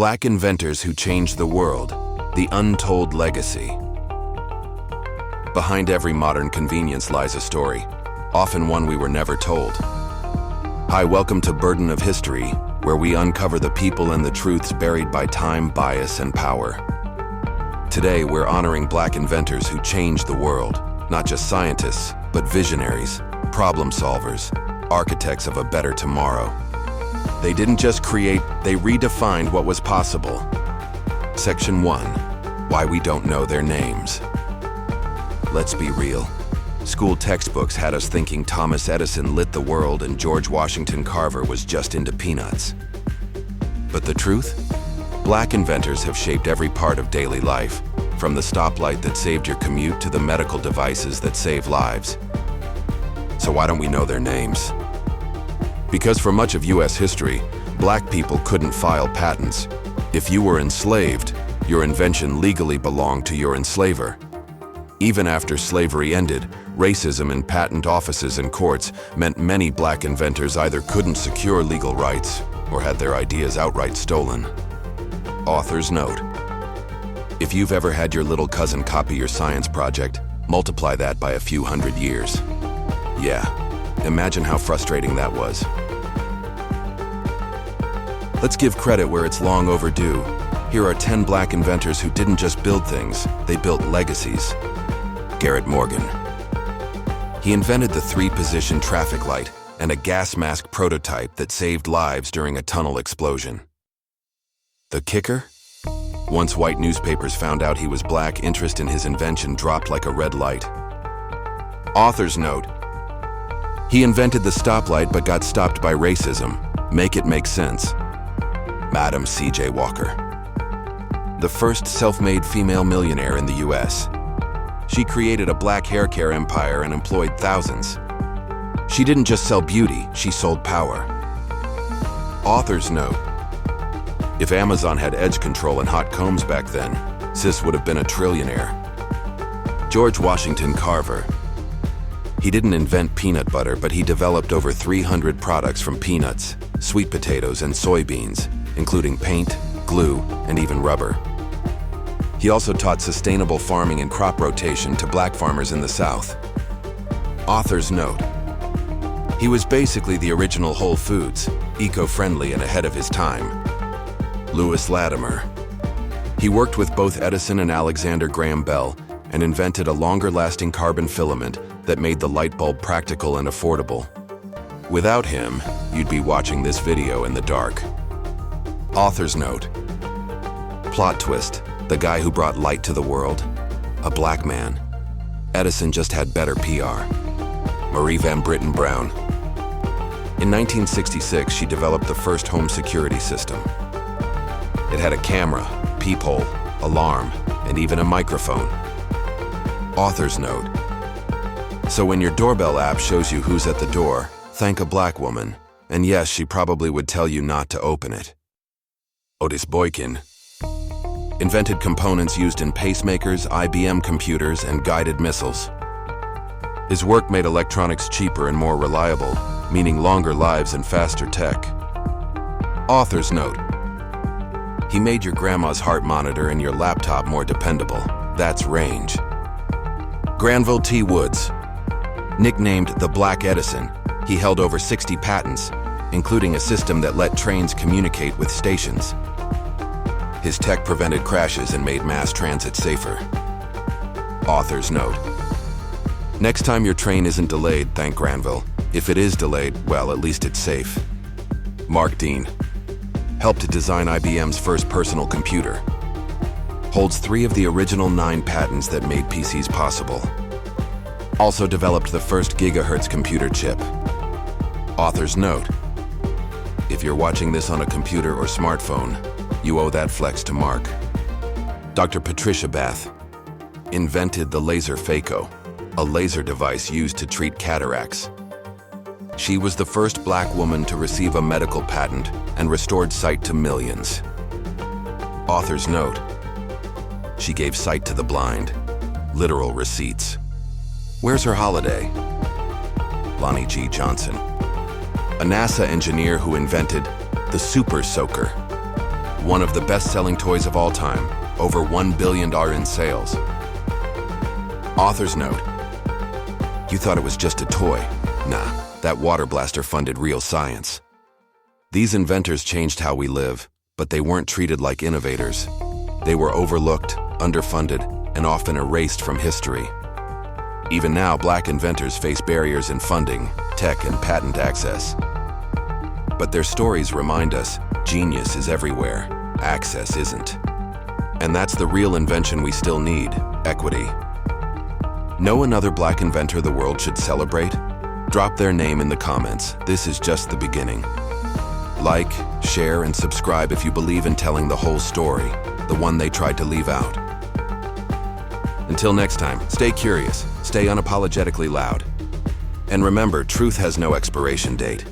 Black inventors who changed the world, the untold legacy. Behind every modern convenience lies a story, often one we were never told. Hi, welcome to Burden of History, where we uncover the people and the truths buried by time, bias, and power. Today, we're honoring Black inventors who changed the world, not just scientists, but visionaries, problem solvers, architects of a better tomorrow. They didn't just create, they redefined what was possible. Section 1. Why we don't know their names. Let's be real. School textbooks had us thinking Thomas Edison lit the world and George Washington Carver was just into peanuts. But the truth? Black inventors have shaped every part of daily life, from the stoplight that saved your commute to the medical devices that save lives. So why don't we know their names? Because for much of US history, Black people couldn't file patents. If you were enslaved, your invention legally belonged to your enslaver. Even after slavery ended, racism in patent offices and courts meant many Black inventors either couldn't secure legal rights or had their ideas outright stolen. Author's note. If you've ever had your little cousin copy your science project, multiply that by a few hundred years. Yeah, imagine how frustrating that was. Let's give credit where it's long overdue. Here are 10 Black inventors who didn't just build things, they built legacies. Garrett Morgan. He invented the 3-position traffic light and a gas mask prototype that saved lives during a tunnel explosion. The kicker? Once white newspapers found out he was Black, interest in his invention dropped like a red light. Author's note. He invented the stoplight but got stopped by racism. Make it make sense. Madam C.J. Walker. The first self-made female millionaire in the U.S. She created a Black hair care empire and employed thousands. She didn't just sell beauty, she sold power. Author's note. If Amazon had edge control and hot combs back then, sis would have been a trillionaire. George Washington Carver. He didn't invent peanut butter, but he developed over 300 products from peanuts, sweet potatoes, and soybeans, including paint, glue, and even rubber. He also taught sustainable farming and crop rotation to Black farmers in the South. Author's note. He was basically the original Whole Foods, eco-friendly and ahead of his time. Lewis Latimer. He worked with both Edison and Alexander Graham Bell and invented a longer-lasting carbon filament that made the light bulb practical and affordable. Without him, you'd be watching this video in the dark. Author's note. Plot twist. The guy who brought light to the world, a Black man. Edison just had better PR. Marie Van Britten Brown. In 1966, she developed the first home security system. It had a camera, peephole, alarm, and even a microphone. Author's note. So when your doorbell app shows you who's at the door, thank a Black woman. And yes, she probably would tell you not to open it. Otis Boykin. Invented components used in pacemakers, IBM computers, and guided missiles. His work made electronics cheaper and more reliable, meaning longer lives and faster tech. Author's note. He made your grandma's heart monitor and your laptop more dependable. That's range. Granville T. Woods. Nicknamed the Black Edison, he held over 60 patents, including a system that let trains communicate with stations. His tech prevented crashes and made mass transit safer. Author's note. Next time your train isn't delayed, thank Granville. If it is delayed, well, at least it's safe. Mark Dean. Helped to design IBM's first personal computer. Holds 3 of the original 9 patents that made PCs possible. Also developed the first gigahertz computer chip. Author's note. If you're watching this on a computer or smartphone, you owe that flex to Mark. Dr. Patricia Bath. Invented the laser phaco, a laser device used to treat cataracts. She was the first Black woman to receive a medical patent and restored sight to millions. Author's note. She gave sight to the blind. Literal receipts. Where's her holiday? Lonnie G. Johnson. A NASA engineer who invented the super soaker. One of the best-selling toys of all time, over $1 billion in sales. Author's note: you thought it was just a toy. Nah, that water blaster funded real science. These inventors changed how we live, but they weren't treated like innovators. They were overlooked, underfunded, and often erased from history. Even now, Black inventors face barriers in funding, tech, and patent access. But their stories remind us genius is everywhere, access isn't. And that's the real invention we still need: equity. Know another Black inventor the world should celebrate? Drop their name in the comments. This is just the beginning. Like, share, and subscribe if you believe in telling the whole story, the one they tried to leave out. Until next time, stay curious, stay unapologetically loud. And remember, truth has no expiration date.